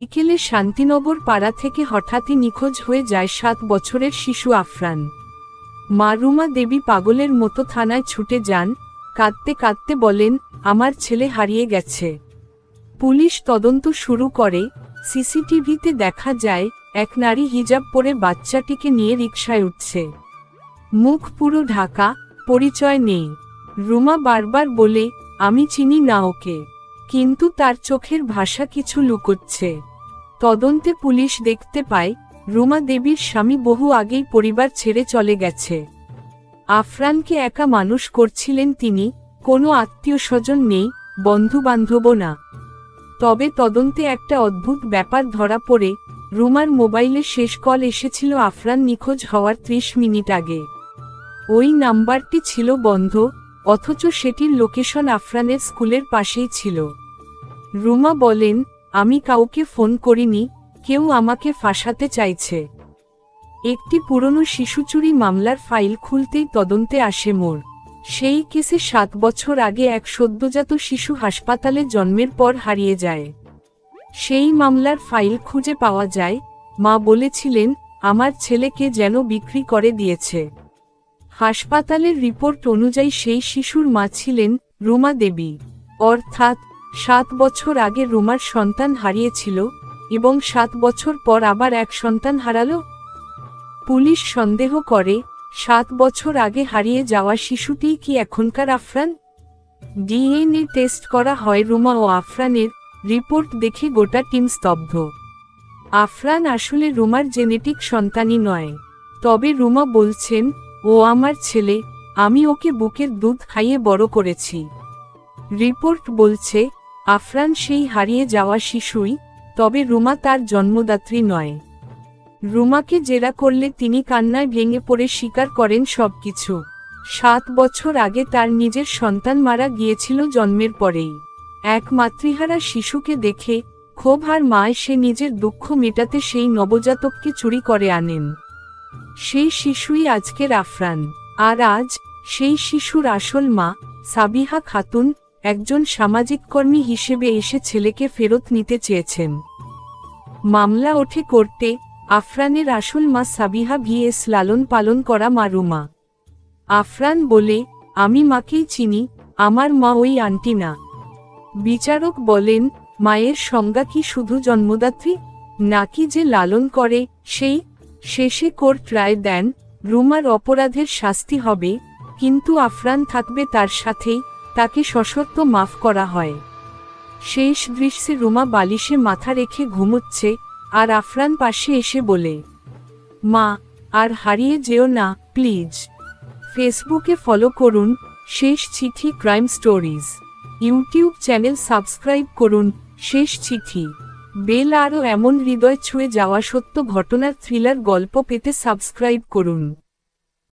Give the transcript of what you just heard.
বিকেলে শান্তিনগর পাড়া থেকে হঠাৎই নিখোঁজ হয়ে যায় 7 বছরের শিশু আফরান। মা রুমা দেবী পাগলের মতো থানায় ছুটে যান, কাঁদতে কাঁদতে বলেন, আমার ছেলে হারিয়ে গেছে। পুলিশ তদন্ত শুরু করে। সিসিটিভিতে দেখা যায় এক নারী হিজাব পরে বাচ্চাটিকে নিয়ে রিকশায় উঠছে। মুখ পুরো ঢাকা, পরিচয় নেই। রুমা বারবার বলে, আমি চিনি না ওকে, কিন্তু তার চোখের ভাষা কিছু লুকোচ্ছে। তদন্তে পুলিশ দেখতে পায় রুমা দেবীর স্বামী বহু আগেই পরিবার ছেড়ে চলে গেছে। আফরানকে একা মানুষ করছিলেন তিনি, কোনো আত্মীয় স্বজন নেই, বন্ধু বান্ধবও না। তবে তদন্তে একটা অদ্ভুত ব্যাপার ধরা পড়ে, রুমার মোবাইলে শেষ কল এসেছিল আফরান নিখোঁজ হওয়ার 30 মিনিট আগে। ওই নাম্বারটি ছিল বন্ধ, অথচ সেটির লোকেশন আফরানের স্কুলের পাশেই ছিল। রুমা বলেন, আমি কাউকে ফোন করিনি, কেউ আমাকে ফাঁসাতে চাইছে। একটি পুরনো শিশু চুরি মামলার ফাইল খুলতেই তদন্তে আসে মোড়। সেই কেসে 7 বছর আগে এক সদ্যজাত শিশু হাসপাতালে জন্মের পর হারিয়ে যায়। সেই মামলার ফাইল খুঁজে পাওয়া যায়। মা বলেছিলেন, আমার ছেলেকে যেন বিক্রি করে দিয়েছে। হাসপাতালের রিপোর্ট অনুযায়ী সেই শিশুর মা ছিলেন রুমা দেবী। অর্থাৎ 7 বছর আগে রুমার সন্তান হারিয়েছিল এবং 7 বছর পর আবার এক সন্তান হারালো। পুলিশ সন্দেহ করে 7 বছর আগে হারিয়ে যাওয়া শিশুটিই কি এখনকার আফরান। ডিএনএ টেস্ট করা হয় রুমা ও আফরানের, রিপোর্ট দেখে গোটা টিম স্তব্ধ। আফরান আসলে রুমার জেনেটিক সন্তানই নয়। তবে রুমা বলছেন, ও আমার ছেলে, আমি ওকে বুকের দুধ খাইয়ে বড় করেছি। রিপোর্ট বলছে আফরান সেই হারিয়ে যাওয়া শিশুই, তবে রুমা তার জন্মদাত্রী নয়। রুমাকে জেরা করলে তিনি কান্নায় ভেঙে পড়ে স্বীকার করেন সবকিছু। 7 বছর আগে তার নিজের সন্তান মারা গিয়েছিল জন্মের পরেই। এক মাতৃহারা শিশুকে দেখে ক্ষোভ আর মায় সে নিজের দুঃখ মেটাতে সেই নবজাতককে চুরি করে আনেন। সেই শিশুই আজকের আফরান। আর আজ সেই শিশুর আসল মা সাবিহা খাতুন একজন সামাজিক কর্মী হিসেবে এসে ছেলেকে ফেরত নিতে চেয়েছেন। মামলা ওঠে কোর্টে। আফরানের আসল মা সাবিহা ভিএস লালন পালন করা মা রুমা। আফরান বলে, আমি মাকেই চিনি, আমার মা ওই আন্টি না। বিচারক বলেন, মায়ের সংজ্ঞা কি শুধু জন্মদাত্রী, নাকি যে লালন করে সেই? শেষে কোর্ট রায় দেন, রুমার অপরাধের শাস্তি হবে, কিন্তু আফরান থাকবে তার সাথেই, তাকে সশর্ত মাফ করা হয়। শেষ দৃশ্যে রুমা বালিশে মাথা রেখে ঘুমোচ্ছে, আর আফরান পাশে এসে বলে, মা, আর হারিয়ে যেও না প্লিজ। ফেসবুকে ফলো করুন শেষ চিঠি crime stories. YouTube channel subscribe করুন শেষ চিঠি। বেল আরও এমন হৃদয় ছুঁয়ে যাওয়া সত্য ঘটনার থ্রিলার গল্প পেতে সাবস্ক্রাইব করুন।